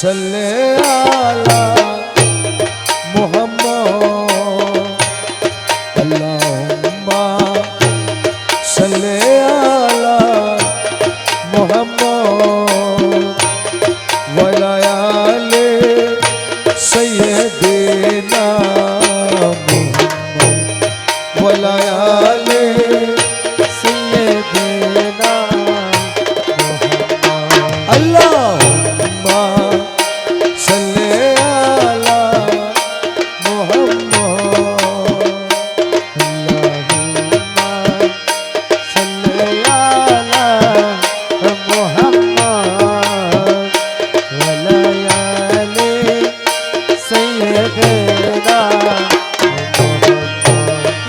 सल्ले आला मोहम्मद अल्लाहुम्मा सल्ले आला मोहम्मद वला आले सय्यदना मोहम्मद वला आले सय्यदना मोहम्मद अल्लाहुम्मा सल्ले आला मोहम्मद अल्लाहुम्मा सल्ले आला मोहम्मद वला आले सय्यदना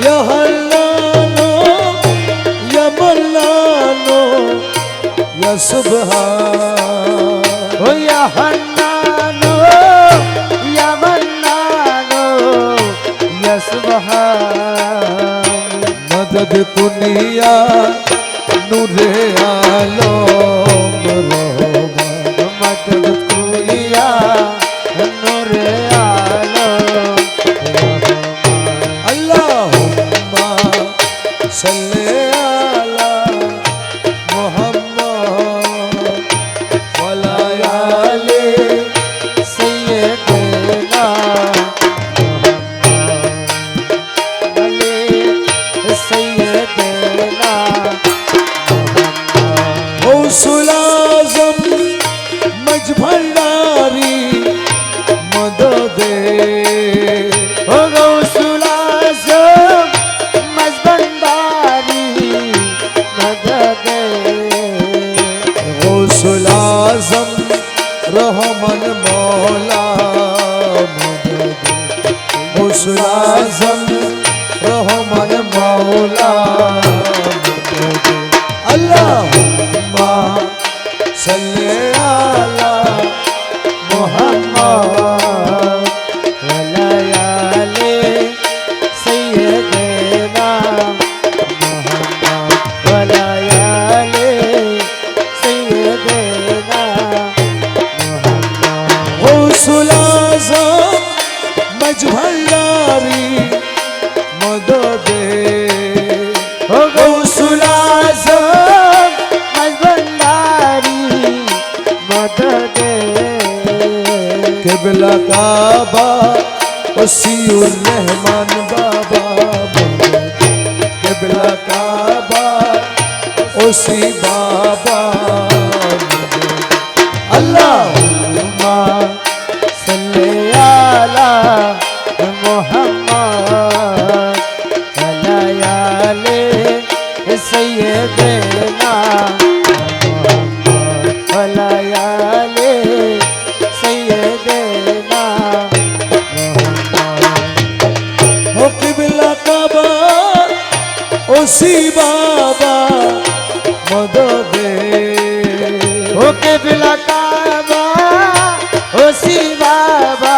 या हल्लानो या मल्लानो या सुबहान ओ या हन्नानो या मन्नानो या सुबहान मदद कुनिया नूरे आलम रहमान मदद कुलिया नूरे आलम अल्लाहुम्मा सल्ले आला मोहम्मद वला आले सैयदना मोहम्मद अली सैयदना मोहम्मद गौसुल आज़म मज भंडारी मददे ओ गौसुल आज़म मज़बंदारी मदद गौसुल आज़म रहमान मौला मदद गौसुल आज़म रहमान मौला मदद अल्लाहुम्मा सल्ले आला मोहम्मद वला आले सैयदना मोहम्मद वला आले सैयदना मोहम्मद गौसुल आज़म मज भंडारी मददे ओ गौसुल आज़म मज़बंदारी मदद किबला काबा वसीउर रहमान बाबा मदद किबला काबा ओसी बाबा मदद अल्लाहुम्मा सल्ले आला मोहम्मद वला आले सैयदना मोहम्मद वला आले सैयदना मोहम्मद हो किबला काबा ओसी बाबा मददे ओ किबला काबा ओसी बाबा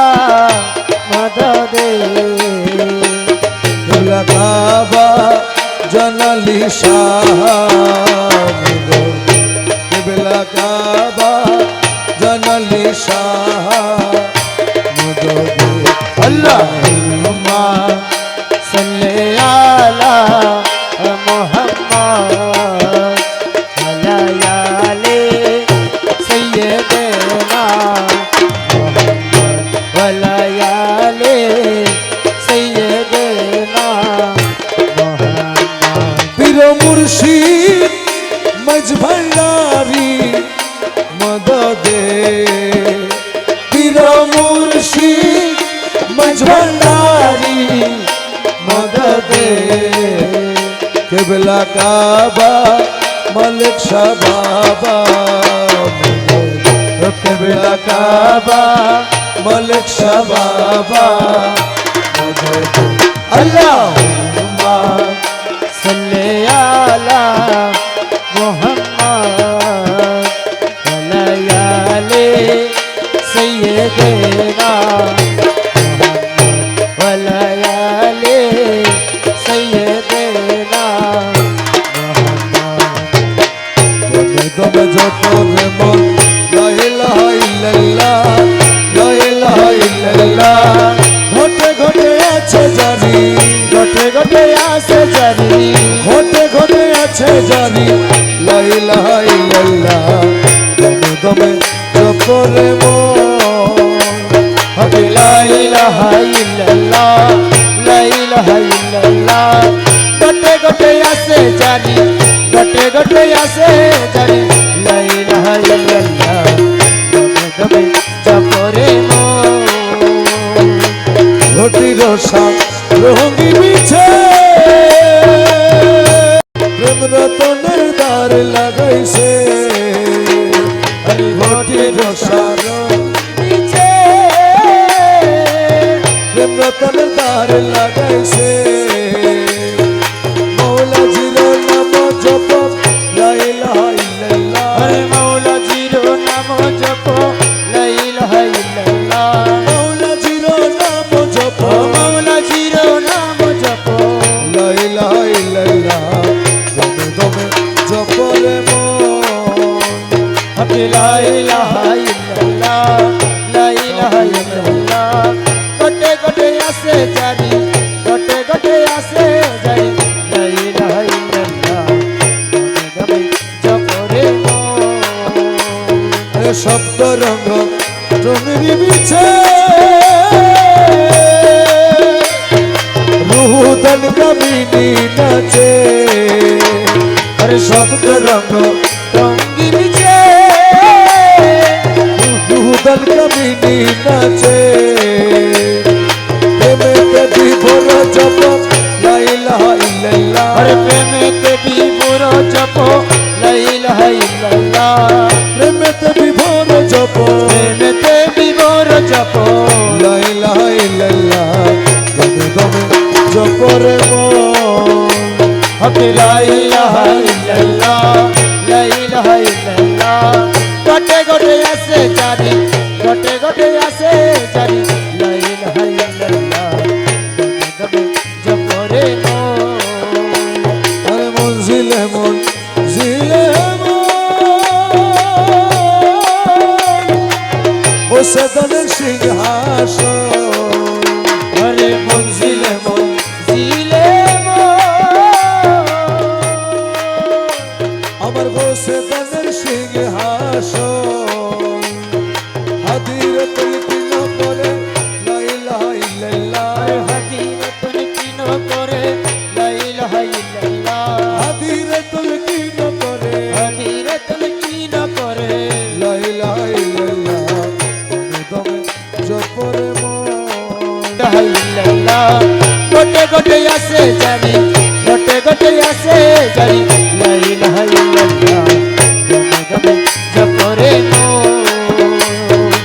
मदद किबला काबा जनली शाह मदद किबला काबा जनली शाह मदद अल्लाहुम्मा सल्ले आला मोहम्मद वला आले सैयदना मोहम्मद वला आले सैयदना मोहम्मद पीर मुर्शिद मज भंडारी मददे पीर मुर्शिद मज भंडारी मददे किबला काबा मलिक शाह बाबा मदद किबला काबा मलिक शाह बाबा मदद अल्लाहुम्मा सल्ले आला मोहम्मद वला आले सैयदना मोहम्मद वला आले सैयदना मोहम्मद दम जत में मन ला इलाहा इल्लल्लाह জানি লা ইলাহা ইল্লাল্লাহ দমে দমে জপরে মন লা ইলাহা ইল্লাল্লাহ লা ইলাহা ইল্লাল্লাহ গটে গটে আসে জানি গটে গটে আসে জানি লা ইলাহা ইল্লাল্লাহ দমে দমে জপরে মন ঘটির সাপ রঙ্গি বিছে প্রেম রতনের দ্বার লাগাইছে ঘটির সাপ নিচে প্রেম রতনের দ্বার লাগাইছে মৌলা জিরো নাম জপ লা ইলাহা ইল্লাল্লাহ হরে মৌলা জিরো নাম জপ লা ইলাহা ইল্লাল্লাহ মৌলা জিরো নাম জপ ও মৌলা জিরো নাম জপ লা ইলাহা ইল্লাল্লাহ দমে দমে জপরে মন লা ইলাহা ইল্লাল্লাহ লা ইলাহা ইল্লাল্লাহ গটে গটে আসে জানি গটে গটে আসে জানি লা ইলাহা ইল্লাল্লাহ দমে দমে জপরে মন এ শব্দ রঙ্গ জমিরি বিছে রুহুদন কামিনী নাচে হরে শব্দ রঙ্গ রঙ্গি নিচে রুহুদন কামিনী নাচে প্রেমেতে বিভোর জপ লা ইলাহা ইল্লাল্লাহ হরে প্রেমেতে বিভোর জপ লা ইলাহা ইল্লাল্লাহ প্রেমেতে বিভোর জপ প্রেমেতে বিভোর জপ লা ইলাহা ইল্লাল্লাহ দমে দমে জপরে মন লা ইলাহা ইল্লাল্লাহ লা ইলাহা ইল্লাল্লাহ গটে গটে আসে জানি গটে গটে আসে জানি লা ইলাহা ইল্লাল্লাহ দমে দমে জপরে মন আরে মঞ্জিলে মঞ্জিলে বসে দলের সিংহাসন হরে মঞ্জিলে মঞ্জিলে আমার বসে দলের সিংহাসন হাদির তলকিন করে লা ইলাহা ইল্লাল্লাহ হাদির তুলকিন করে লা ইলাহা ইল্লাল্লাহ হাদির তলকিন করে হাদির তুলকিন করে লা ইলাহা ইল্লাল্লাহ দমে দমে জপরে মন ইলাহা ইল্লাল্লাহ গটে গটে আসে জানি গটে গটে আসে জানি লা ইলাহা ইল্লাল্লাহ দমে দমে জপরে মন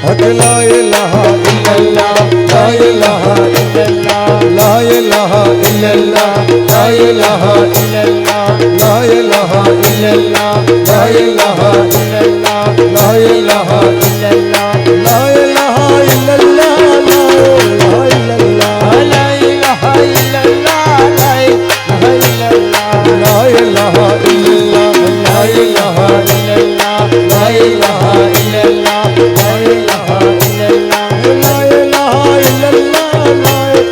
হক লা ইলাহা ইল্লাল্লাহ লা ইলাহা ইল্লাল্লাহ লা ইলাহা ইল্লাল্লাহ লা ইলাহা ইল্লাল্লাহ লা ইলাহা ইল্লাল্লাহ লা ইলাহা ইল্লাল্লাহ লা ইলাহা ইল্লাল্লাহ লা ইলাহা ইল্লাল্লাহ লা ইলাহা ইল্লাল্লাহ লা ইলাহা ইল্লাল্লাহ লা ইলাহা ইল্লাল্লাহ লা ইলাহা ইল্লাল্লাহ লা ইলাহা ইল্লাল্লাহ লা ইলাহা ইল্লাল্লাহ লা ইলাহা লা ইলাহা ইল্লাল্লাহ লা ইলাহা ইল্লাল্লাহ লা ইলাহা ইল্লাল্লাহ লা ইলাহা ইল্লাল্লাহ লা ইলাহা ইল্লাল্লাহ লা ইলাহা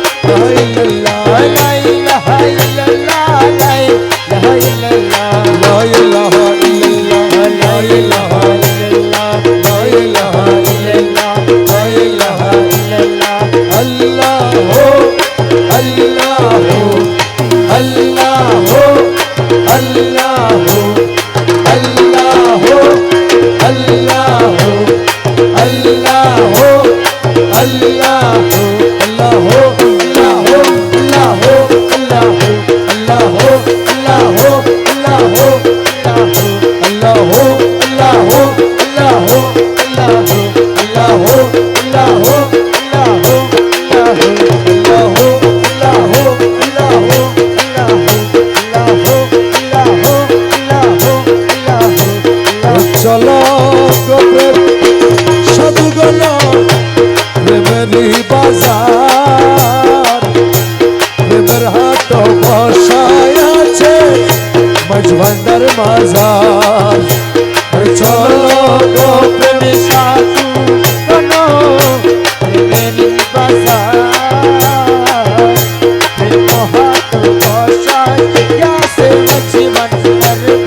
ইল্লাল্লাহ আল্লাহ আল্লাহ আল্লাহ আল্লাহ আল্লাহ আল্লাহ আল্লাহ চলো প্রেম সাধুগণ প্রেমেরই বাজার প্রেমের হাট বসায় আছে মজভান্ডার মাজার চলো গো প্রেম সাধু কোনো প্রেমেরই বাজার প্রেম হাত বসায় আছে মজভান্ডার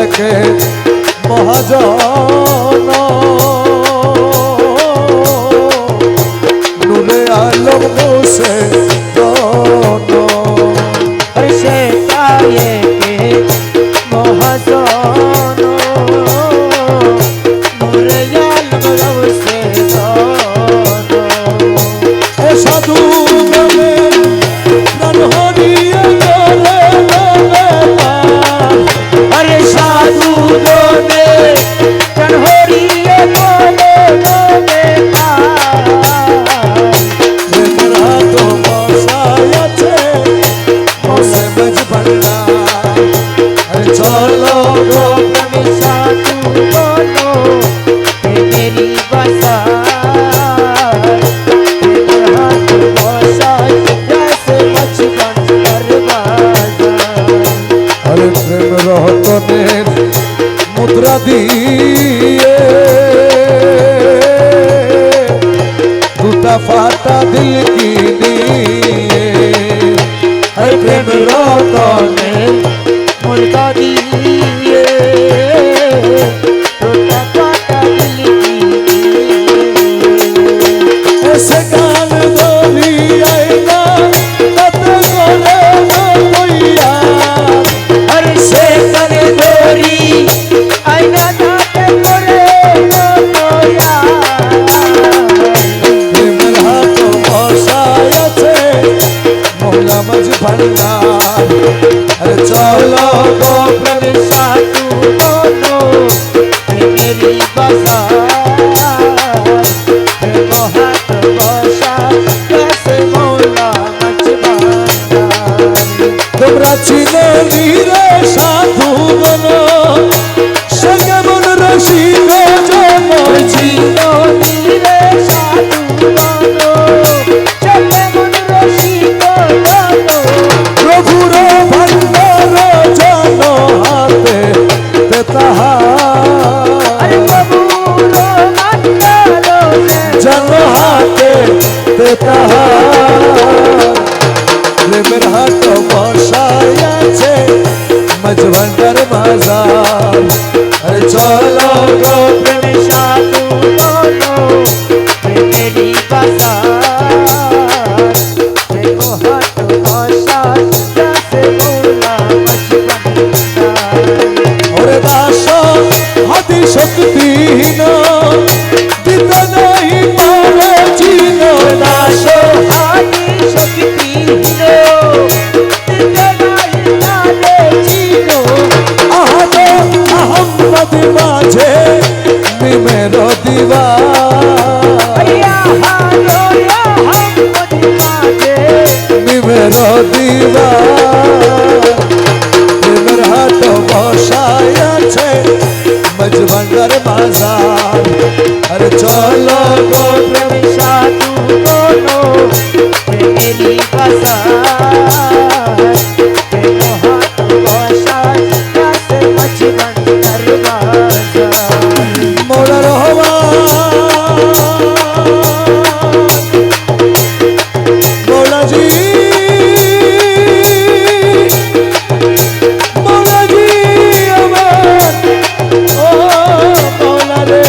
একে মহাজন নূরে আলম হোসেন সে তায়ে কে মহাজন নূরে আলম হোসেন এ সাধু নামে প্রাণ হরিয়ে গেলে अरे साधु दोने कन्हरिए बोले बोले मेरा तो बसाया छे मोसे मज भंडा अरे चलो गो प्रेमी साधु बोलो ते मेरी बसा हाथ बसा जैसे मछबन दरवाजा अरे प्रेम रतनेर मुद्रा दिए टूटा फाटा दिल की लिए अरे प्रेम रतने मुर्दा दिए टूटा फाटा दिल की ऐसे कान धोली आईना तत करे न कोइया हर से करे दोरी आईना नाटे करे नो कोया प्रेमेर हाथ बसाया छे मौला मज भंडार अरे चलो गो प्रेम साधु बोलो ते मेरी बसा प्रेम हाथ बसा कैसे मौला मचबाना তোমরা চিনে নীরে সাধু গণ সঙ্গে মন রসিক জন চিনো নীরে সাধু বলো চলে মন রসিক বলো প্রভুর ভণ্ডার জন হাতে তাহার अरे प्रभु रो मंगलो জন হাতে তাহার প্রেমের হাত বসায় আছে মজ ভণ্ডার বাজার আরে চলো গো प्रेम साधु बोलो ते मेरी बसा प्रेम हाथ बसा जैसे मौला मचबंदा ওরে দাস হাতি শক্তিহীন দিতে নাই পারে চিন দাস हाथी शक्ति हिरो दिगनाई नारे चीनो আহত আহম্মদ মাঝে নিমের দিবা भैया हारो या हम मदिमाजे নিমের দিবা প্রেমের হাত বসায় আছে মজভান্ডার বাজার আরে চলো গো प्रेम साधु बोलो ते मेरी बसा प्रेम हाथ बसा जैसे मछबन दरवाजा মোরা রহমান মৌলাজি মৌলাজি আমার ও মৌলা রে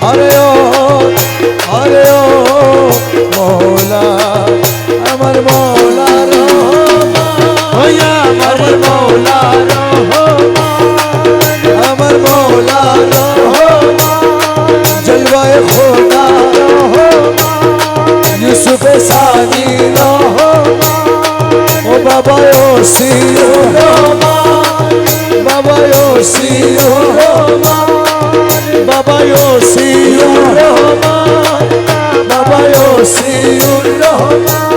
আরে ও মৌলা আমার মৌলা রহমান होया मर मौला रहमान আমার মৌলা জলওয়ায়ে খোদা ইউসুফ সানি ও বাবা ওসিও বাবা ওসিও বাবা ওসিও বাবা ওসিও রহমান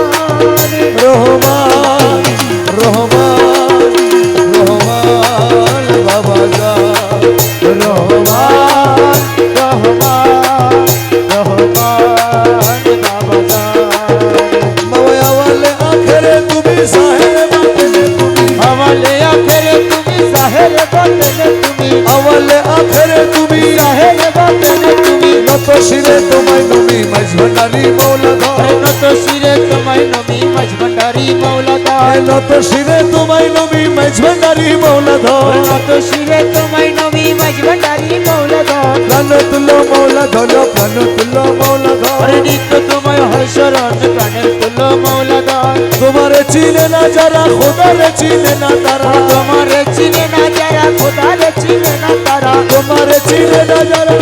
রহমান রহমান বাবা যা রহমান বাবা আওয়ালে আখেরে তুমি সাহেব বাতেনে তুমি हमारे आखिर तुम्ही साहेब बतने तुम्ही আওয়ালে আখেরে তুমি साहेब बतने तुम्ही নত শিরে তোমায় নবী মাঝ ভান্ডারি মৌলা ধর न तो सिरे तुम्हारी नमी मज भंडारी मौला दा ধর নত শিরে তোমায় নবী মেজভান্ডারি মৌলা ধর নত শিরে তোমায় নবী মাঝভান্ডারি মৌলা ধর প্রাণ তুলো মৌলা ধর প্রাণ তুলো মৌলা ধর নিত্য তোমায় হয় শরণ প্রাণের তুলো মৌলা ধর তোমারে চিনে না যারা খোদারে চিনে না তারা তোমারে চিনে না যারা খোদারে চিনে না তারা তোমারে চিনে না যারা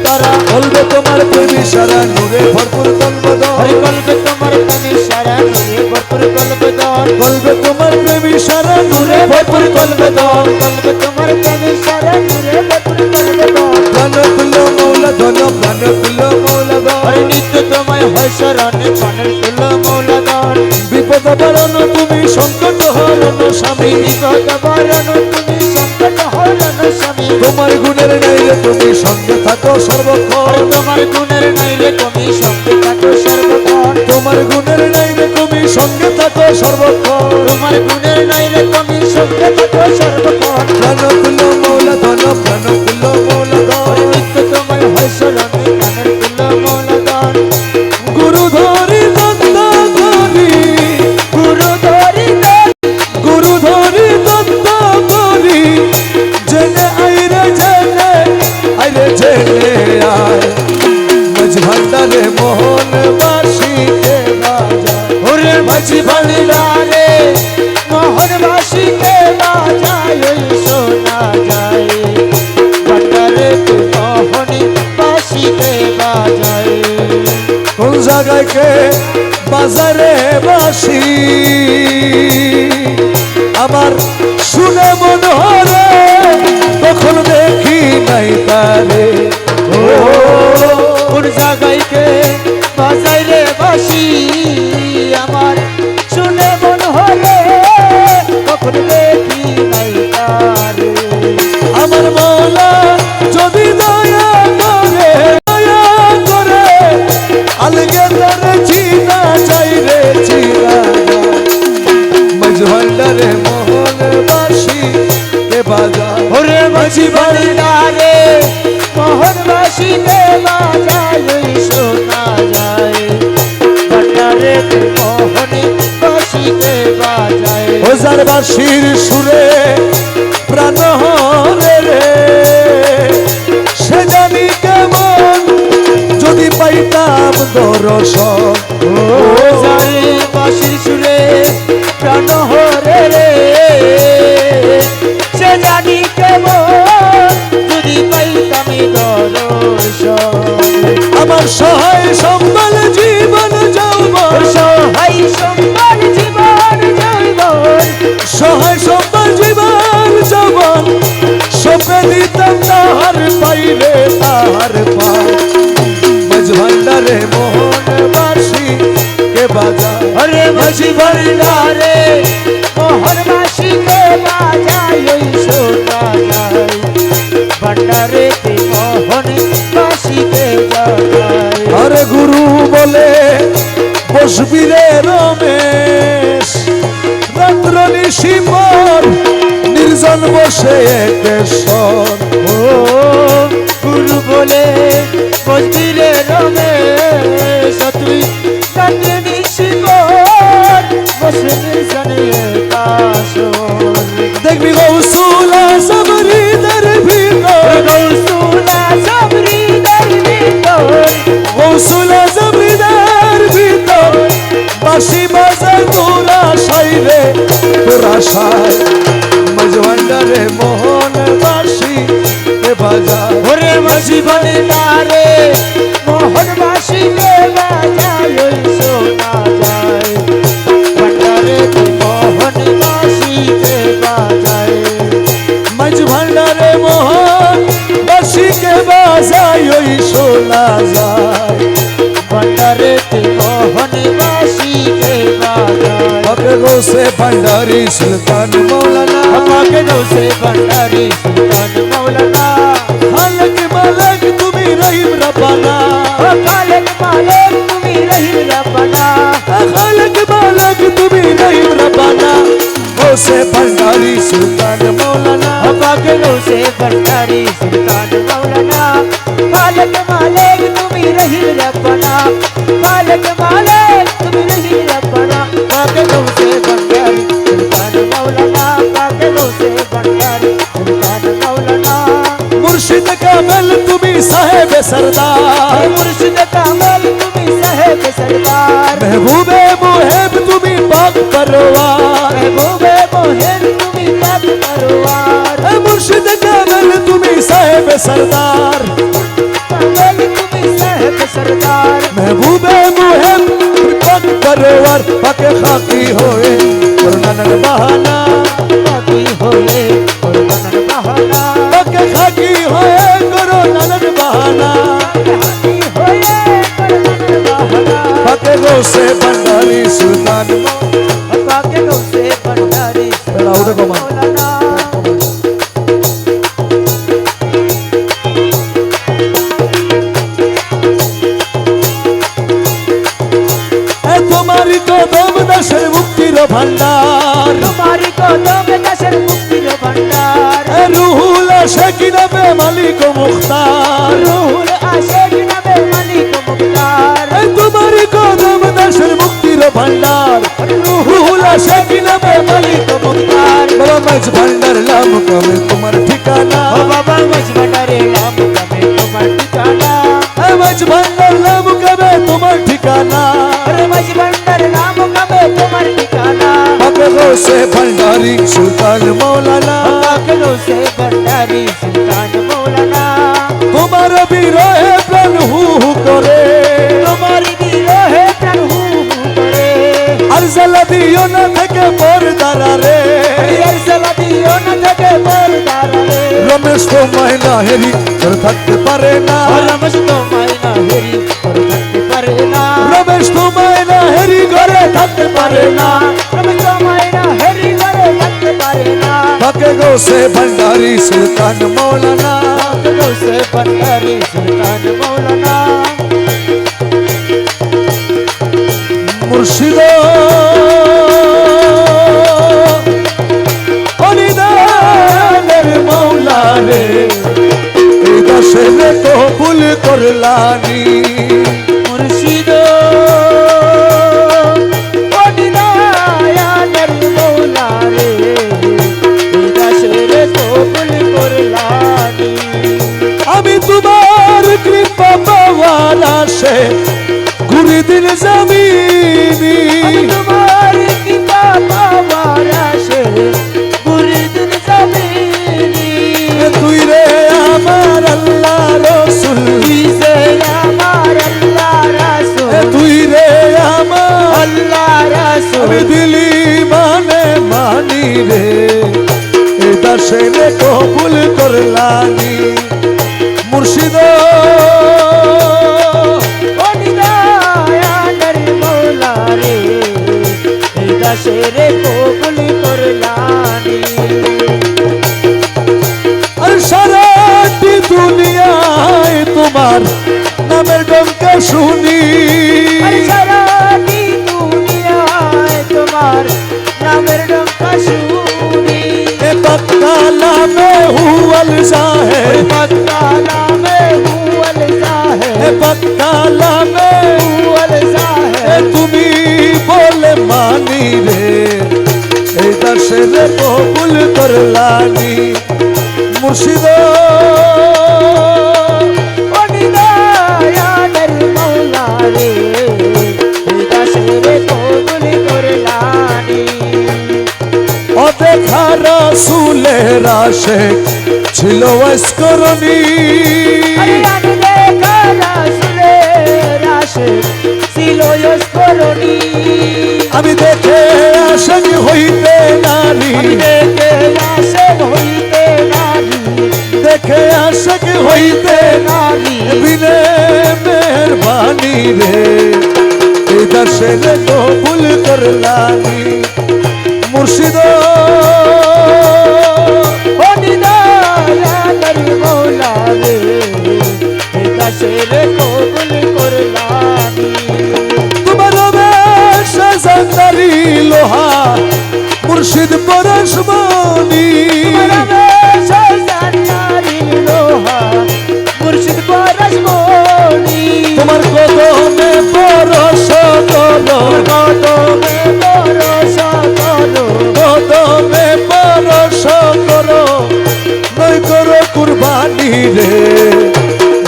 তারা বলবে তোমার প্রেমী সারা নূরে ভরপুর কলবদর হরি কলবে তোমার প্রেমী সারা নূরে ভরপুর কলবদর বলবে তোমার প্রেমী সারা নূরে ভরপুর কলবদর কলবে তোমার প্রেমী সারা নূরে ভরপুর কলবদর প্রাণ তুলো মৌলা ধর প্রাণ তুলো মৌলা ধর হরি নিত্য তোমায় হয় শরণ প্রাণের তুলো মৌলা ধর বিপদ বারণ তুমি সংকট হরণ স্বামী বিপদ বরণ তুমি সংকট হরণ স্বামী তোমার গুণের নাইলে তুমি সঙ্গে থাকো সর্বক্ষণ তোমার গুণের নাইলে তুমি সঙ্গে থাকো সর্বক্ষণ তোমার গুণের নাইলে তুমি সঙ্গে থাকো সর্বক্ষণ তোমার গুণের নাইলে তুমি সঙ্গে থাকো সর্বক্ষণ প্রাণ তুলো মৌলা ধন প্রাণ তুলো মৌলা ধর নিত্য তোমায় হয় শরণ প্রাণের তুলো মৌলা ধর গুরু ধরি দত্ত করি গুরু ধরি গুরু ধরি দত্ত করি জেনে আইরে জেনে আয় মাঝ ভান্ডারে মোহন বাসিতে বাজা ওরে মাঝি ভান্ডারে মোহন বাসিতে বাজায় ওই শোনা যায় ভান্ডারে মোহন বাসিতে বাজায় কোন জায়গায় কে বাজারে বাসি আমার শুনে মন হরে তখন দেখি নাই তারে ও কোন জায়গায়কে বাজাই রে বাসি আমার শুনে মন হলে কখন দেখি নাই তারে আমার মৌলা যদি দয়া করে আলগে তারে চিনা চাই রে চিনা মাঝ ভান্ডারে মোহন বাসি কে বাজা ওরে মাঝি ভান্ডারে মোহন বাসিতে বাজায় ওই শোনা যায় ভান্ডারে মোহন বাসিতে বাজায় ওজার বাসির সুরে প্রাণ হরে রে সে জানি কেমন যদি পাইতাম দর্শন ও যায় বাঁশির সুরে প্রাণ হরে রে সে জানি কেমন যদি পাইতামি দর্শন আমার সহায় সম্বল জীবন যৌবন সহায় সম্মান জীবন জৈবন সহায় সম্বল জীবন যৌবন সপে দিতাম তাহার পাইলে তাহার পায় মাঝ ভান্ডারে মোহন বাসি কে বাজা হরে মাঝি ভান্ডারে মোহন বাসিতে বাজায় ওই শোনা যায় ভান্ডারে মোহন বাসিতে বাজায় আরে গুরু বলে বসবি রে রমেশ রাত্র নিশি পর নির্জন বসে একেশ্বর ও গুরু বলে বসবি রে রমেশ তুই রাতে নিশিকর বসে নির্জনে কাশর দেখবি গৌসুলা সাবরিদের ভিতর গৌসুলা সাবরিদের ভিতর গৌসুলা সাবরিদের ভিতর বাসি বাজায় তোরা সাইরে তোরা সাই মাঝ ভান্ডারে মোহন বাসি কে বাজা ওরে মাঝি ভান্ডারে মোহন বাসিতে বাজায় ওই শোনা যায় ভান্ডারে মোহন বাসিতে বাজায় মাঝ ভান্ডারে মোহন বাসি কে বাজায় ওই শোনা যায় ভান্ডারে মোহন বাসিতে বাজায় হকে গোসে ভান্ডারি সুলতান মৌলানা আমাকে দোষে ভান্ডারি সুলতান মৌলানা খালক মালক তুমি রহিম রব্বানা খালেক মালেক তুমি রহিম রব্বানা খালক মালক তুমি রহিম রব্বানা গোসে ভান্ডারি সুলতান মৌলানা আমাকে দোষে ভান্ডারি সুলতান মৌলানা খালেক মালেক তুমি রহিম রব্বানা খালেক মালেক তুমি রহিম রব্বানা পাকে গৌসে ভণ্ডারি সুলতান মৌলানা পাকে গৌসে ভণ্ডারি সুলতান মৌলানা মুর্শিদ কামেল তুমি সাহেব সরদার মুর্শিদ কামাল তুমি সাহেব সরদার महबूबे मुहिब তুমি পাক পরওয়ার महबूबे मोहन তুমি পাক পরওয়ার मुर्शिद कामेल তুমি साहेब सरदार কামাল তুমি সাহেব সরদার महबूबे मुहिब पाक পরওয়ার পাকে খাকি होए করুণার বাহানা পাকি হয়ে করুণার বাহানা পাকে খাকি होए করুণার বাহানা পাকি হয়ে করুণার বাহানা পাকে গৌসে ভণ্ডারি সুলতান পাকে গৌসে ভণ্ডারি বেলা উঠে কমান। মৌলানা তোমারি কদম দাসের মুক্তির ভান্ডার তোমারি কদম দাসের মুক্তির ভান্ডার রুহুল আশিক নামে মালিক মুখতার রুহুল আশিক নামে মালিক মুখতার তোমারি কদম দাসের মুক্তির ভান্ডার রুহুল আশিক নামে মালিক মুখতার বাবা মাঝ ভান্ডার নাম কবে তোমার ঠিকানা ও বাবা মাঝ ভান্ডারে নাম কবে তোমার ঠিকানা মাঝ ভান্ডার নাম কবে তোমার ঠিকানা আরে মাঝ ভান্ডার নাম কবে তোমার ঠিকানা পাকে গৌসে ভণ্ডারি সুলতান মৌলানা পাকে গৌসে ভণ্ডারি সুলতান মৌলানা তোমার বিরহে প্রাণ হু হু করে তোমার বিরহে প্রাণ হু হু করে আর জ্বালা দিও না থেকে পর্দারা রে আর জ্বালা দিও না থেকে পর্দার রে রমেশ তোমায় না হেরি তোর থাকতে পারে না রমেশ তোমায় না হেরি করে থাকতে পারে না রমেশ তোমায় না হেরি ঘরে থাকতে পারে না রমেশ তোমায় না হেরি করে থাকতে পারে না পাকে গৌসে ভণ্ডারি সুলতান মৌলানা পাকে গৌসে ভণ্ডারি সুলতান মৌলানা মুর্শিদ অনিদানের মৌলা রে এই দাসের কবুল করলানি মুর্শিদ অনিদায়ানের মৌলা রে এই দাসের কবুল করলানি আমি তোমার কৃপা পাওয়ার আশে ঘুরি দিন জমিনি তোমার কিতাব পাওয়ার আসে মুরিদিন জমিনি তুই রে আমার আল্লাহ রসুল তুই যে আমার আল্লাহ রাসূল তুই রে আমার আল্লাহ রাসূল আমি দিলি মানে মানি রে এ দাসের কবুল করলানি মুর্শিদ অনিদায়ানের মৌলা রে এই দাসের কবুল করলানি আর সারাটি দুনিয়ায় তোমার নামের ডঙ্কা শুনি আর সারাটি দুনিয়ায় তোমার নামের ডঙ্কা শুনি এ পক্কালা মে হুয়াল জাহে মক্কালা মে হুয়াল জাহে এ পক্কালা মে হুয়াল জাহে তুমি বলে মানি রে এই দাসের কবুল করলানি মুর্শিদ অনিদায়ানের মৌলা রে এই দাসের কবুল করলানি অদেখা রাসূলের আশিক ছিল ওয়াসকরণী আরে আমি দেখা রাসূলের আশিক ছিল ইস্করণী আমি দেখে আশিক হইতে নারী আমি দেখে আশিক হইতে নারী দেখে আশিক হইতে নারী বিনে মেহরবানি রে এই দাসের কবুল করলানি মুর্শিদ অনিদায়ানের মৌলা রে এই দাসের কবুল করলানি তোমার বেশ জান্দারি লোহা মুর্শিদ পরশমণি মুর্শিদ পরশমণি তোমার কদমে পরশ করো কদমে রে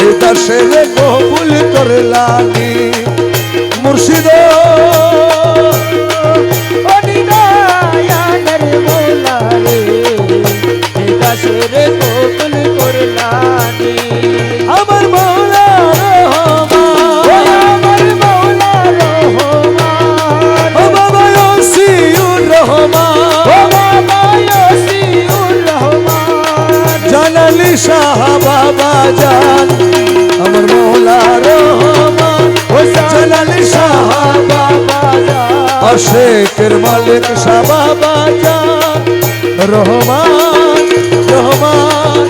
এই দাসের কবুল করলানি মুর্শিদ অনিদায়ানের মোলা রে এই দাসের কবুল করলানি আমার মৌলা রহমান আমার মৌলা রহমান ও বাবা ওসিউর রহমান ও বাবা ইয়াসিউর রহমান জানালি শাহ বাবা জান আমার মৌলা রহমান ও জানালি শাহ বাবা জান আশেকের মালিক শাহ বাবা জান রহমান রহমান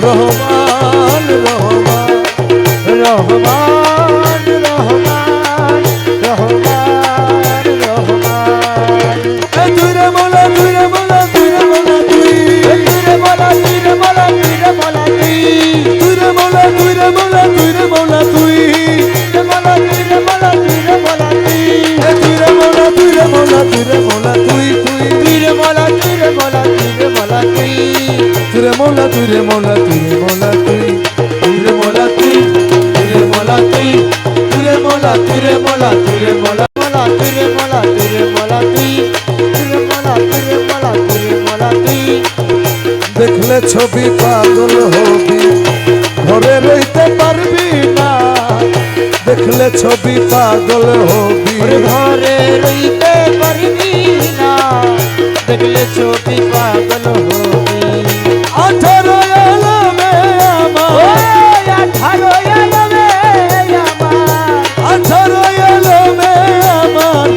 রহমান রহমান রহমান রহমান রহমান রহমান তুই রে মৌলা তুই রে মৌলা তুই রে মৌলা তুই তুইরে মোলা তুইরে মোলা তুইরে মোলা তুই রে মৌলা তুই রে মৌলা তুই রে মৌলা তুই তুইরে মোলা তুইরে মোলা তুইরে মোলা তুই রে মৌলা তুই রে মৌলা তুই রে মৌলা তুই তুই তুইরে মোলা তুইরে মোলা তুইরে মোলা তুই তুই রে মৌলা তুই রে মৌলা তুই রে মৌলা তুই তুই রে মৌলা তুই তুই রে মৌলা তুই তুই রে মৌলা তুই রে মৌলা তুই রে মৌলা মোলা তুইরে মোলা তুইরে মোলা তুই তুইরে মোলা তুইরে মোলা তুইরে মোলা তুই দেখলে ছবি পাগল হবি ঘরে রইতে পারবি না দেখলে ছবি পাগল হবি ওরে ঘরে রইতে পারবি না দেখলে ছবি পাগল হবি 18 আলমে আমার 18 আলমে আমার 18 আলমে আমার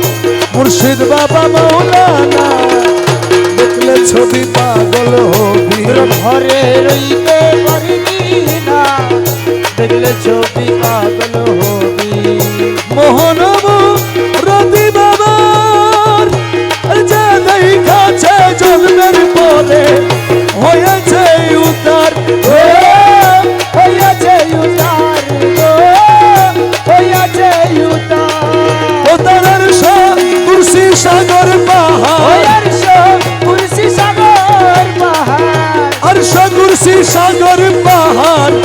মুর্শিদ বাবা মৌলানা দেখলে ছবি পাগল হবি ঘরে রইতে পারবি না দেখলে ছবি পাগল হবি মোহনবু রবি বাবার যে দেখাছে জন্মের পরে হয়েছে উতার হইয়াছে উতার গো হইয়াছে উতার উতারের কুরসি সাগর পাহাড় ওয়ার কুরসি সাগর পাহাড় আর কুরসি সাগর পাহাড়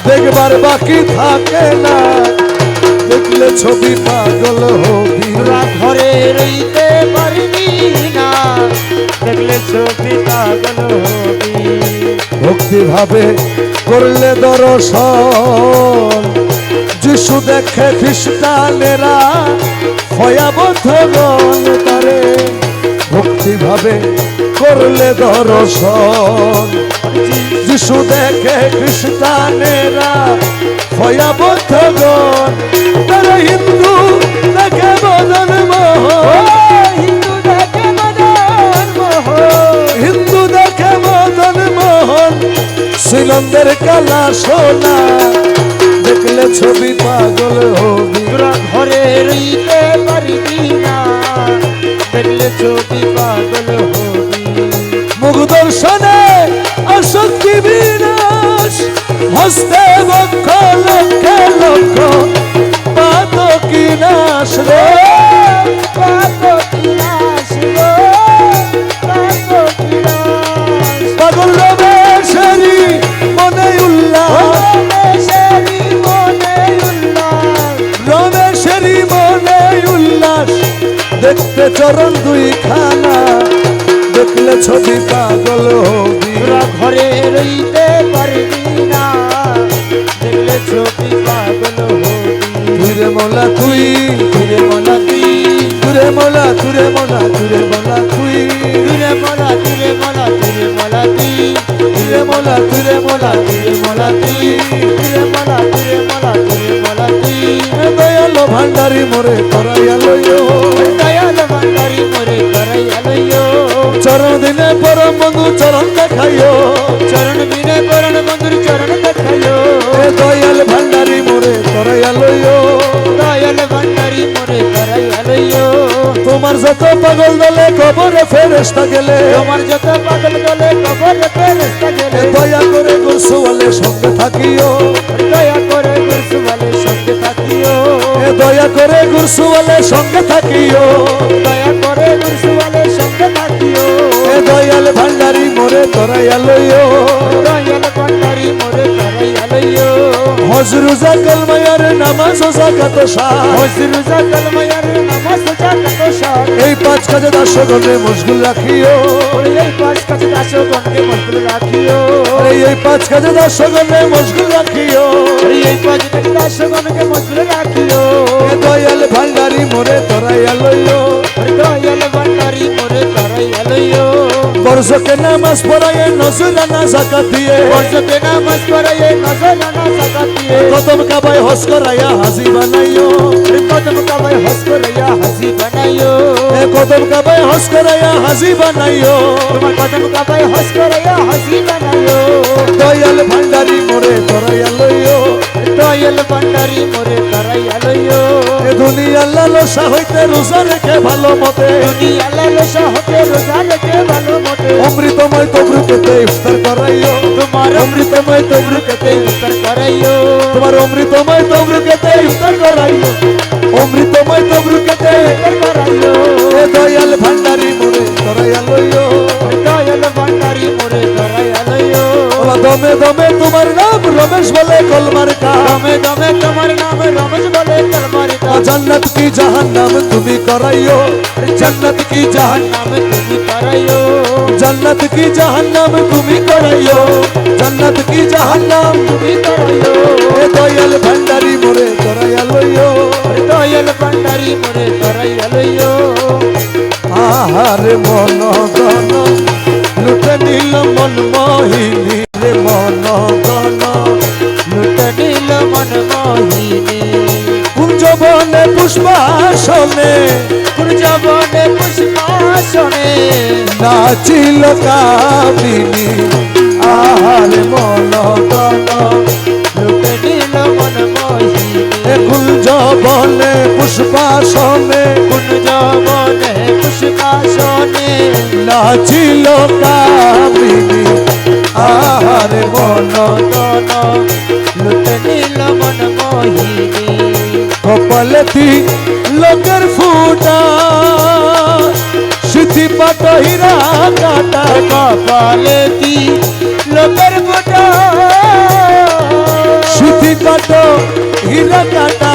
দেখবার বাকি থাকে না দেখলে ছবি পাগল হবি তোরা ঘরে রইতে পারবি না দেখলে ছবি পাগল হবি ভক্তি ভাবে করলে দর্শন যিশু দেখে খ্রিস্টানেরা ভয়াবধগণ তারে ভক্তি ভাবে করলে দর্শন যিশু দেখে খ্রিস্টানেরা ভয়াবধগণ তারা হিন্দু দেখে মদন মোহন হিন্দু দেখে মদন মোহন হিন্দু দেখে মদন মোহন শ্রীলন্দের কালা সোনা দেখলে ছবি পাগল হবি তোরা ঘরে রইতে পারবি না দেখলে ছবি পাগল হবি মুখ দর্শনে আসক্তি বিনাশ হস্তে বক্ষ লক্ষে লক্ষ পাতকি নাশ রে পাগল রমেশেরি মনে উল্লাস রমেশেরি মনে উল্লাস দেখতে চরণ দুই খানা দেখলে ছবি পাগল হবি তোরা ঘরে রইতে পারবি না দেখলে ছবি পাগল হবি তুরে মোলা তুই তুরে মোলা তুই তুরে মোলা তুরে মোলা তুরে মোলা তুই তুরে মোলা তুরে মোলা তুরে মোলা তুই তুরে মোলা তুরে মোলা তুরে মোলা তুই তুরে মোলা তুরে মোলা তুরে মোলা তুই দয়াল ভান্ডারি মোরে করাইয়ালো দয়াল ভান্ডারি মোরে করাইয়ালইও চরণ দিনে পরম বন্ধু চরণ দেখাইও চরণ বিনে পরণ বন্ধুর চরণ দেখাইও দয়াল ভান্ডারি মোরে করাইয়ালো দয়াল ভান্ডারি মোরে করাইয়ালইও তোমার যত পাগল দলে কবরে ফেরেশতা গেলে তোমার যত পাগল দলে কবরে ফেরেশতা গেলে দয়া করে গুরসওয়ালে সঙ্গে থাকিও দয়া করে গুরসওয়ালে সঙ্গে থাকিও দয়া করে গুরসওয়ালে সঙ্গে থাকিও দয়া করে গুরসওয়ালে সঙ্গে থাকিও দয়াল ভান্ডারি মোরে করাইয়ালো দয়াল ভান্ডারি মোরে করাইয়ালইও হজ রোজা কালমায়ার নামাজ ও যাকাত ও সার হজ রোজা কালমায়ার নামাজ ও যাকাত ও সার এই পাঁচ কাজে দাসগণে মশগুল রাখিও এই পাঁচ কাজে দাসগণকে মশগুল রাখিও এই পাঁচ কাজে দাসগণে মশগুল রাখিও এই পাঁচ কাজে দাসগণকে মশগুল রাখিও এ দয়াল ভান্ডারি মোরে তরাইয়া লইও দয়াল ভান্ডারি মোরে তরাইয়া লইও বর্ষকে নামাজ পড়াইয়ে নজরানা যাকাত দিয়ে বর্ষকে নামাজ পড়াইয়ে নজরানা যাকাত দিয়ে কদম কাবায় হজ করাইয়া হাজি বানাইও কদম কাবায় হজ করাইয়া হাজি বানাইও এ কদম কাবায় হজ করাইয়া হাজি বানাইও তোমার কদম কাবায় হজ করাইয়া হাজি বানাইও দয়াল ভান্ডারি মোরে তরাইয়া লইও দয়াল ভান্ডারি মোরে তরাইয়া লইও এ দুনিয়া লালসা হইতে রোজা রেখে ভালো মতে দুনিয়া লালসা হতে রোজা রেখে ভালো মতে অমৃতময় তবরুকেতে ইফতার করাইও তোমার অমৃতময় তবরুকেতে ইফতার করাইও তোমার অমৃতময় তবরুকেতে ইফতার করাইও অমৃতময় তবরুকেতে ইফতার করাইও এ দয়াল ভান্ডারি মোরে তরাইয়া লইও দয়াল ভান্ডারি মোরে তরাইয়া লইও ওলা দমে দমে তোমার নাম রমেশ বলে কলমার কা দমে দমে তোমার নাম রমেশ বলে কলমার কা জান্নাত কি জাহান্নাম তুমি করাইও জান্নাত কি নাম তুমি করাইও জান্নাত কি জাহান্নাম তুমি করাইও জান্নাত কি জাহান্নাম তুমি করাইও এ দয়াল ভান্ডারি মোরে তরাইয়া লইও দয়াল ভান্ডারি মোরে তরাইয়া লইও আহারে মন গণ লুটে নিল মন মোহিনী রে মন গণ লুটে নিল মন মোহিনী কুঞ্জবনে পুষ্পাসনে কুঞ্জবনে পুষ্পাসনে নাচিল কামিনী আহারে মন গণ লুটে নিল মন মোহিনী এ কুঞ্জবনে পুষ্পাসনে কুঞ্জবনে পুষ্পাসনে নাচিল কামিনী আহারে মন দন লুটে নিল মন মোহিনী কপালেতি লোকের ফুটা সিথি পাট হীরা কাটা কপালেতি লোকের ফোটা সিথি পাট হীরা কাটা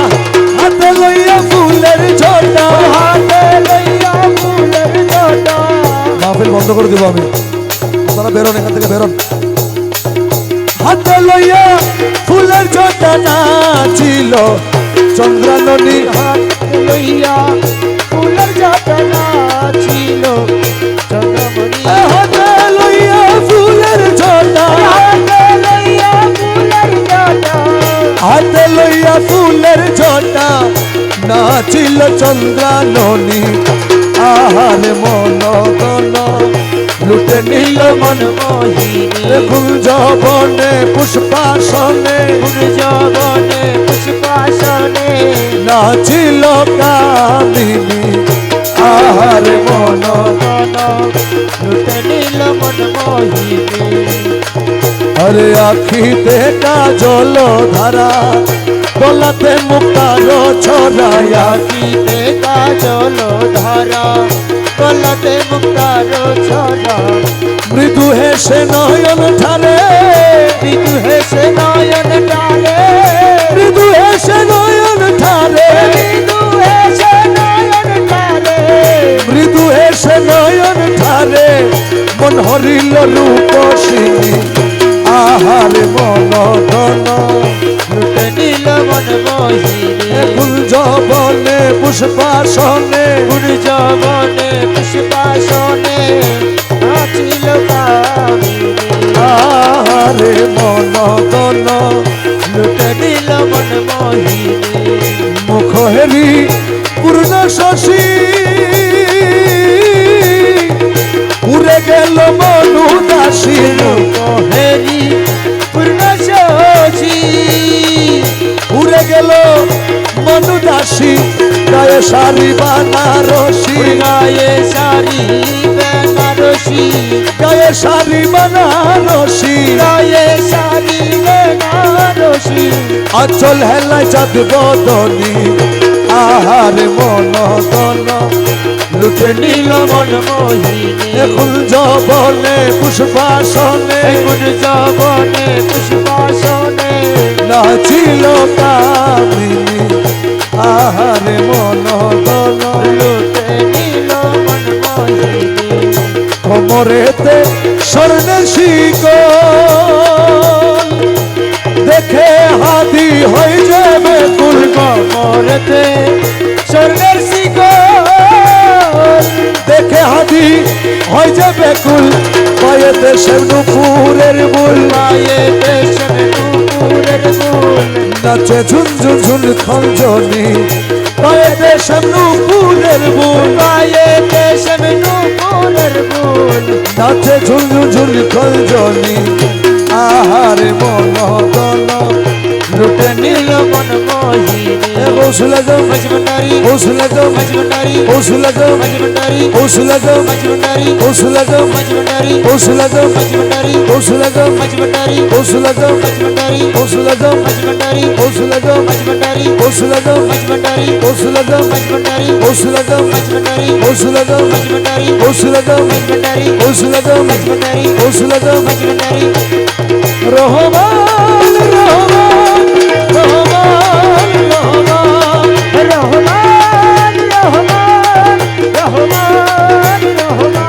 হাতে লইয়া ফুলের ঝোটা হাতে লইয়া ফুলের ঝোটা মাহফিল বন্ধ করে দিব আমি আপনারা বেরোন এখান থেকে বেরোন হাতে লইয়া ফুলের ঝোটা নাচিল চন্দ্রাননী হাতে লইয়া ফুলের ঝোটা ছিল চন্দ্রমণি হাতে লইয়া ফুলের ঝোটা হাতে লইয়া ফুলের ঝোটা হাতে লইয়া ফুলের ঝোটা নাচিল চন্দ্রাননী আহারে মন গণ লুটে নিল মন মোহিনী কুঞ্জবনে পুষ্পাসনে কুঞ্জবনে পুষ্পাসনে নাচিল কামিনী আহারে মন লুটে নিল মন মোহিনী আরে আখিতে কাজল ধারা গলাতে মুক্তার ছড়াইয়া আখিতে কাজল ধারা গলাতে মুক্তার ছড়া মৃদু হেসে নয়ন ঠারে মৃদু হেসে নয়ন টালে মৃদু হেসে নয়ন ঠারে মৃদু হেসে নয়ন টালে মৃদু হেসে নয়ন ঠারে মন হরিল রূপসিনী আহারে মন গণ লুটে নিল মন মোহিনী কুঞ্জবনে পুষ্পাসনে কুঞ্জবনে পুষ্পাসনে নাচিল কামিনী আহারে মন গণ লুটে নিল মন মোহিনী মুখ হেরি পূর্ণ শশী উড়ে গেল মনু দাসী হেরি পূর্ণ শশী উড়ে গেল মনু দাসী গায়ে শাড়ি বানারসি গায়ে শাড়ি বেনারসি গায়ে শাড়ি বানারসি গায়ে শাড়ি বেনারসি আচল হেলায় চাঁদ বদনি আহারে মন গণ লুটে নীল মন মোহিনী কুঞ্জবনে পুষ্পাসনে কুঞ্জবনে পুষ্পাসনে নাচিল কামিনী আহারে মন দন লুটে নিল মন মোহিনী কোমরেতে স্বর্ণের শিকল দেখে হাতি হয়ে যাবে কুল কোমরেতে স্বর্ণের শিকল দেখে হাতি হয়ে যাবে কুল পায়েতে নুপুরের বুল পায়েতে নুপুরের বুল নাচে ঝুনঝুন ঝুন খঞ্জনি পায়েতে নুপুরের বুল পায়েতে নুপুরের বুল নাচে ঝুনঝুন ঝুন খঞ্জনি আহারে মন দন লুটে নিল মন মোহিনী কৌশলে যাও মজবন্ডারি কৌশলে যাও মজবন্ডারি কৌশলে যাও মজবন্ডারি কৌশলে যাও মজবন্ডারি কৌশলে যাও মজবন্ডারি কৌশলে যাও মজবন্ডারি কৌশলে যাও মজবন্ডারি কৌশলে যাও মজবন্ডারি কৌশলে যাও মজবন্ডারি কৌশলে যাও মজবন্ডারি কৌশলে যাও মজবন্ডারি কৌশলে যাও মজবন্ডারি কৌশলে যাও মজবন্ডারি কৌশলে যাও মজবন্ডারি কৌশলে যাও মজবন্ডারি কৌশলে যাও মজবন্ডারি কৌশলে যাও মজবন্ডারি রহমান রহমান রহমান রহমান রহমান রহমান রহমান রহমান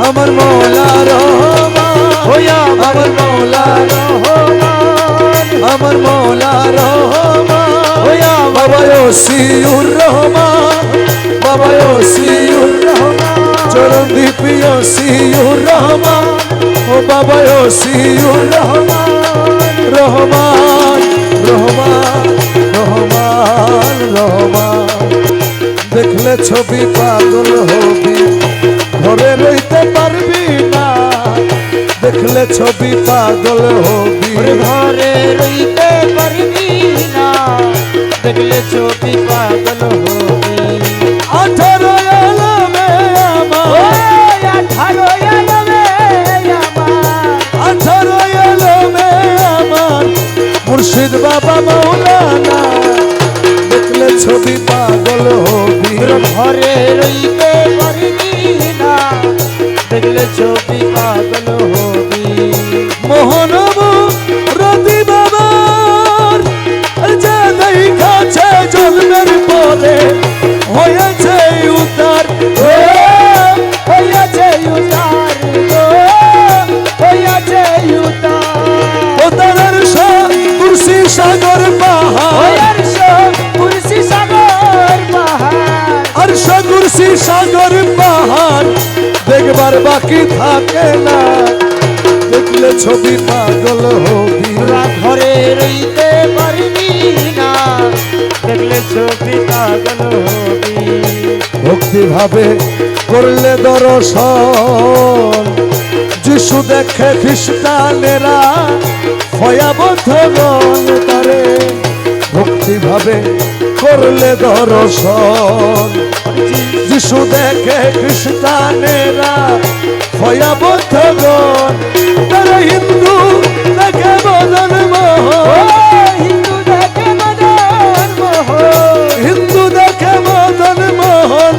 আমার মৌলা রহমান হোয়া আমার মৌলা রহমান আমার মৌলা রহমান হোয়া বাবা ওসিউর রহমান বাবা ওসিউর রহমান চরণদীপ ওসিউর রহমান ও বাবা ওসিউর রহমান রহমান রহমান রহমান রহমান দেখলে ছবি পাগল হবি ঘরে রইতে পারবি না দেখলে ছবি পাগল হবি ঘরে রইতে পারবি না দেখলে ছবি পাগল হবি 18 আলমে আমার 18 আলমে আমার 18 আলমে আমার মুর্শিদ বাবা মৌলানা দেখলে ছবি পাগল হবি ঘরে রইতে পারবি না দেখলে ছবি পাগল হবি মোহনবু রতি বাবার যে দেখাছে জন্মের পরে হয়েছে উতার হইয়াছে উতার হইয়াছে উতার উতারের কুরসি সাগর পাহাড় কুরসি সাগর পাহাড় আর কুরসি সাগর পাহাড় দেখবার বাকি থাকে না দেখলে ছবি পাগল হবি ঘরে রইতে পারবি না দেখলে ছবি পাগল হবি ভক্তি ভাবে করলে দর্শন যিশু দেখে খ্রিস্টানেরা ভয়াবদ্ধগণ তারে ভক্তি ভাবে করলে দর্শন যিশু দেখে খ্রিস্টানেরা ভয়াবদ্ধগণ তারা হিন্দু দেখে মদন মোহন হিন্দু দেখে মদন মোহন হিন্দু দেখে মদন মোহন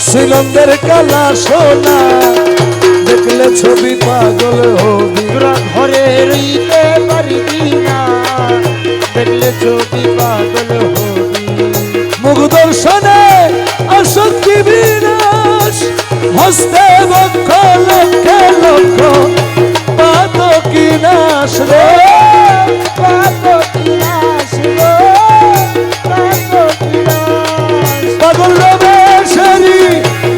শ্রীনন্দের কালা সোনা দেখলে ছবি পাগল হবি ঘরে রইতে পারবি না দেখলে ছবি পাগল হবি মুখ দর্শনে আসক্তি বিনাশ হস্তে বক্ষ লক্ষে লক্ষ পাতকি নাশ রে পাগল রমেশেরি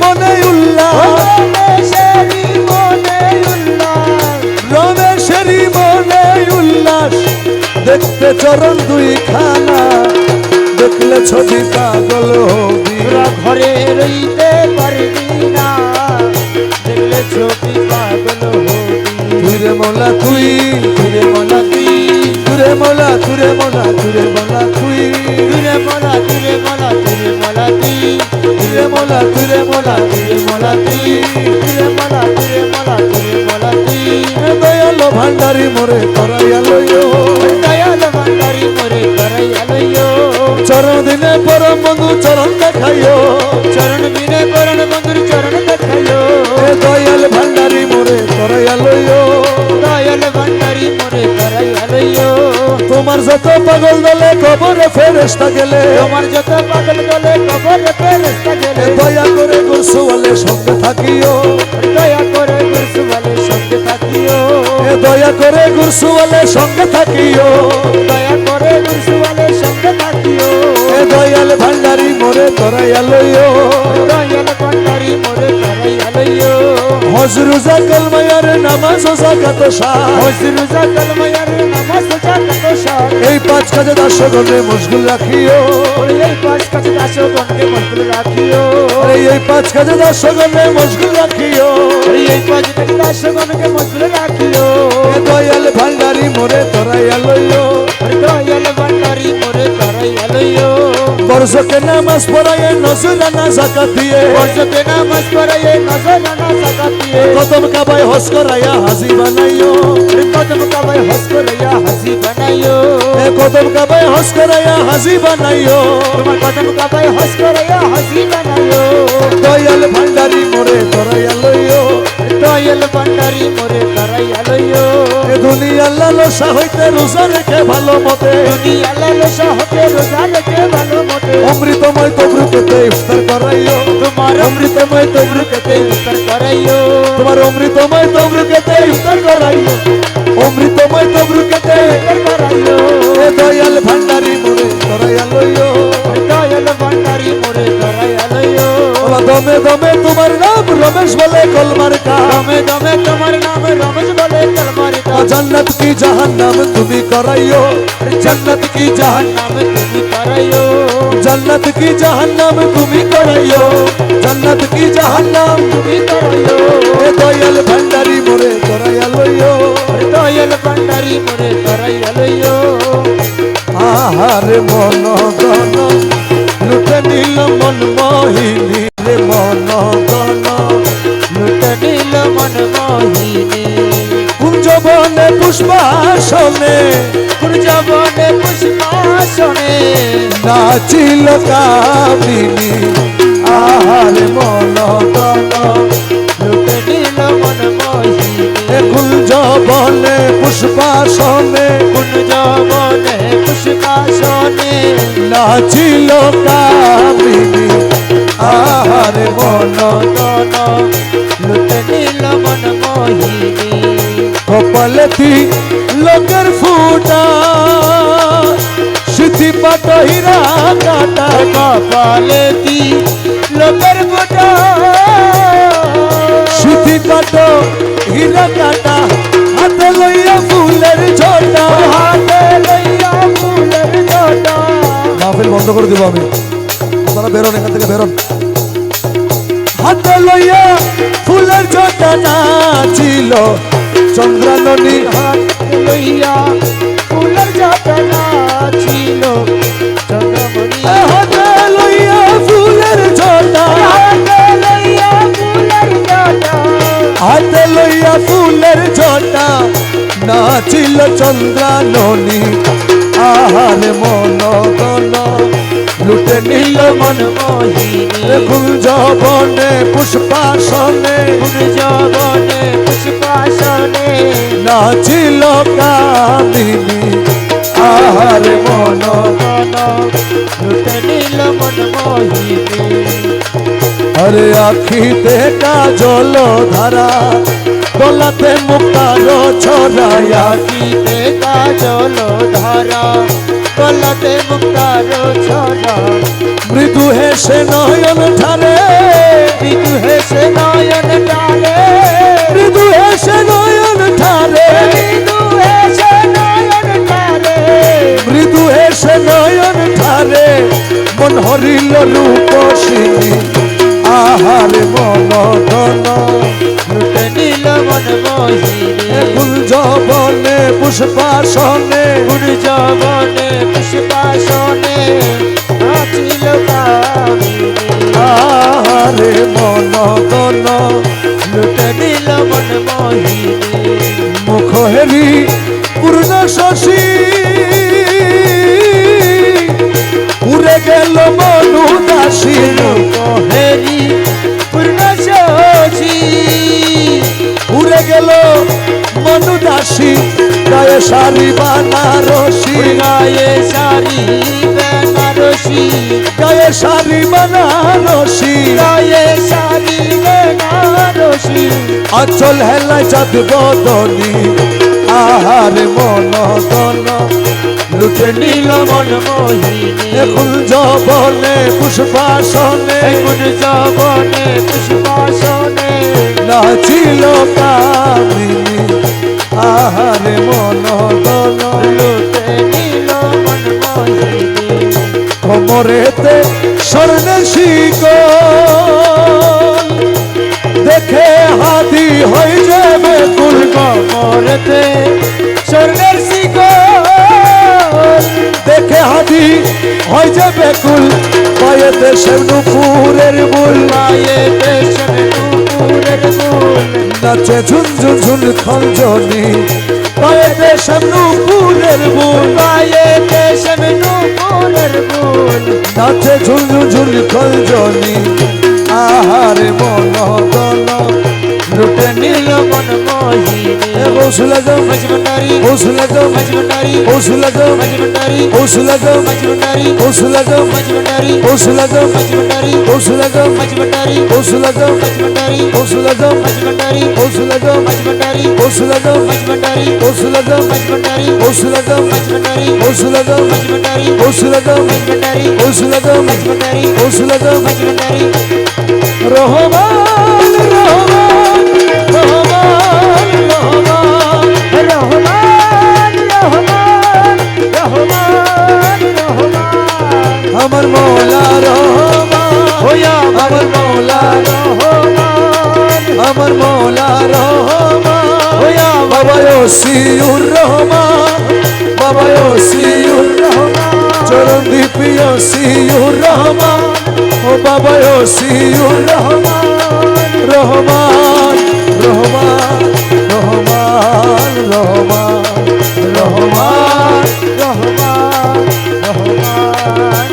মনে উল্লাস রমেশেরি মনে উল্লাস দেখতে চরণ দুই খানা দেখলে ছবি পাগল হবি ঘরে রইতে পারবি না দেখলে ছবি পাগল হবি তুরে মোলা তুই তুরে মলা তুই তুরে মোলা তুরে মোলা তুরে মোলা তুই তুরে মলা তুরে মলা তুরে মলা তুই তুরে মোলা তুরে মোলা তুরে মলা তুই তুরে মলা তুরে মলা তুরে মলা তুই দয়ালো ভান্ডারি মোরে করাইয়ালো দয়াল ভান্ডারি মোরে করাইয়ালয়ো চরণ দিনে পরম বন্ধু চরণ দেখাইও চরণ বিনে পরণ বন্ধুর চরণ দেখাইও দয়াল ভান্ডারি মোরে করাইয়ালো দয়াল ভান্ডারি মোরে করাইয়ালয়ো তোমার যত পাগল দলে কবরে ফেরেশতা গেলে তোমার যত পাগল দলে কবরে ফেরেশতা গেলে দয়া করে গুরসওয়ালের সঙ্গে থাকিও দয়া করে গুরসওয়ালের সঙ্গে থাকিও দয়া করে গুরসওয়ালের সঙ্গে থাকিও দয়া করে গুরসওয়ালের সঙ্গে থাকিও দয়াল ভান্ডারি মোরে তরাইয়া লইও দয়াল ভান্ডারি মোরে তরাইয়া লইও হজ রোজা কলমায়ার নামাজ ও যাকাত শাহ হজরুজা কলমায়ার নামাজ জাকাত শাহ এই 5 কাজে দাসগণে মশগুল রাখিও এই 5 কাজে দাসগণকে মশগুল রাখিও এই 5 কাজে দাসগণে মশগুল রাখিও এই 5 কাজে দাসগণকে মশগুল রাখিও দয়াল ভান্ডারি মোরে তরাইয়া লইও দয়াল ভান্ডারি মোরে তরাইয়া লইও বর্ষকে নামাজ পড়াইয়ে নজরানা যাকাত দিয়ে বর্ষকে নামাজ পড়াইয়ে নজরানা যাকাত দিয়ে কদম কাবায় হজ করাইয়া হাজি বানাইও কদম কাবায় হজ করাইয়া হাজি বানাইও কদম কাবায় হজ করাইয়া হাজি বানাইও তোমার কদম কাবায় হজ করাইয়া হাজি বানাইও দয়াল ভান্ডারি মোরে তরাইয়া লইও দয়াল ভান্ডারি মোরে তরাইয়া লইও দুনিয়া লালসা হইতে রোজা রেখে ভালো মতে দুনিয়া লালসা হতে রোজা রেখে ভালো মতে অমৃতময় তবরুকেতে ইফতার করাইও তোমার অমৃতময় তবরুকেতে ইফতার করাইও তোমার অমৃতময় তবরুকেতে ইফতার করাইও অমৃতময় তবরুকেতে ইফতার করাইও দয়াল ভান্ডারি মোরে তরাইয়া লইও দয়াল ভান্ডারি মোরে তরাইয়া লইও দমে দমে তোমার নাম রমেশ বলে কলমার কা দমে দমে তোমার নাম রমেশ বলে কলমার কা जन्नत की जहन्नम तुम्ही करायो जन्नत की নাম তুমি করাইও जन्नत की जहन्नम तुम्ही करायो जन्नत की जहन्नम তুমি করাইও ए दयाल भंडारी मोरे कराया लइयो দয়াল ভান্ডারি মোরে তরাইয়া লইও आहारे मन गन लुटे नील मन मोहिनी रे मन गन লুটে নীল মন মোহিনী कुंजबने पुष्पासने কুঞ্জবনে পুষ্পাসনে नाचिल कामिनी आहारे मन गन লুটে নীল মন মোহিনী কুঞ্জবনে পুষ্পাসনে কুঞ্জবনে পুষ্পাসনে নাচিল কামিনী আহারে মন তন লুটে নীল মন মোহিনী কপালেতি লোকের ফুটা সিথি পাট হীরা কাটা কপালেতি লোকের ফোটা সিথি পাট হীরা কাটা হাতে লইয়া ফুলের ঝোটা হাতে লইয়া ফুলের ঝোটা মাহফিল বন্ধ করে দেবো আমি আপনারা বেরোন এখান থেকে বেরোন হাতে লইয়া ফুলের ঝোটা নাচিল চন্দ্রাননী হাতে লইয়া ফুলের ঝোটা ছিল চন্দ্রমণি হাতে লইয়া ফুলের ঝোটা হাতে লইয়া ফুলের ঝোটা হাতে লইয়া ফুলের ঝোটা নাচিল চন্দ্রাননী আহারে মন গন লুটে নীল মন মোহিনী কুঞ্জবনে পুষ্পাসনে কুঞ্জবনে পুষ্পাসনে নাচিল কামিনী আহারে মন তন লুটে নীল মন মোহিনী আরে আখিতে কাজল ধারা গলাতে মুক্তার ছড়ায়া আখিতে কাজল ধারা গলাতে মুক্তার ছড়া মৃদু হেসে নয়ন ঠারে মৃদু হেসে নয়ন টানে মৃদু হেসে নয়ন ঠারে মৃদু হেসে নয়ন টানে মৃদু হেসে নয়ন ঠারে মন হরিল রূপসিনী আহারে মন ধন লুটে নীল মন মোহিনী কুঞ্জবনে পুষ্পাসনে কুঞ্জবনে পুষ্পাসনে নাচিল কামিনী আহারে মন ধন লুটে নীল মন মোহিনী মুখ হেরি পূর্ণ শশী উড়ে গেল মনু দাসী হেরি পূর্ণ শশী উড়ে গেল মনু দাসী গায়ে শাড়ি বানারসি গায়ে শাড়ি বেনারসি গায়ে শাড়ি বানারসি গায়ে শাড়ি বেনারসি আচল হেলায় চাঁদ বদনি আহারে মন দন লুটে নিল মন মোহিনী এখন জবনে পুষ্পাসনে এখন জবনে পুষ্পাসনে নাচিল কামিনী আহারে মন দন লুটে নিল মন মোহিনী কোমরেতে স্বর্ণের শিকল দেখে হাতি হয়ে যাবে কুল কোমরেতে স্বর্ণের শিকল দেখে হাতি হয়ে যাবে কুল পায়েতে সে নুপুরের বুল পায়েতে নুপুরের বুল নাচে ঝুনঝুন ঝুন খঞ্জনি পায়েতে সে নুপুরের বুল পায়েতে নুপুরের বুল নাচে ঝুনঝুন ঝুন খঞ্জনি আহারে মন দন লুটে নীল মন মোহিনী কৌশলে যাও মজমন্ডারি কৌশলে যাও মজমন্ডারি কৌশলে যাও মজমন্ডারি কৌশলে যাও মজমন্ডারি কৌশলে যাও মজমন্ডারি কৌশলে যাও মজমন্ডারি কৌশলে যাও মজমন্ডারি কৌশলে যাও মজমন্ডারি কৌশলে যাও মজমন্ডারি কৌশলে যাও মজমন্ডারি কৌশলে যাও মজমন্ডারি কৌশলে যাও মজমন্ডারি কৌশলে যাও মজমন্ডারি কৌশলে যাও মজমন্ডারি কৌশলে যাও মজমন্ডারি কৌশলে যাও মজমন্ডারি কৌশলে যাও মজমন্ডারি রহমান রহমান রহমান রহমান রহমান রহমান রহমান রহমান আমার মৌলা রহমান হোয়া আমার মৌলা রহমান আমার মৌলা রহমান হোয়া বাবা ওসিউর রহমান বাবা ওসিউর রহমান চরণ দীপি ওসিউর রহমান ও বাবা ওসিউর রহমান রহমান রহমান রহমান রহমান রহমান রহমান রহমান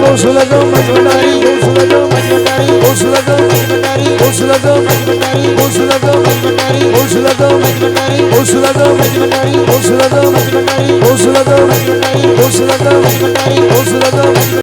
কৌশলে যাও মজমন্ডারি কৌশলে যাও মজমন্ডারি কৌশলে যাও মজমন্ডারি কৌশলে যাও মজমন্ডারি কৌশলে যাও মজমন্ডারি কৌশলে যাও মজমন্ডারি কৌশলে যাও মজমন্ডারি কৌশলে যাও মজমন্ডারি কৌশলে যাও মজমন্ডারি কৌশলে যাও মজমন্ডারি কৌশলে যাও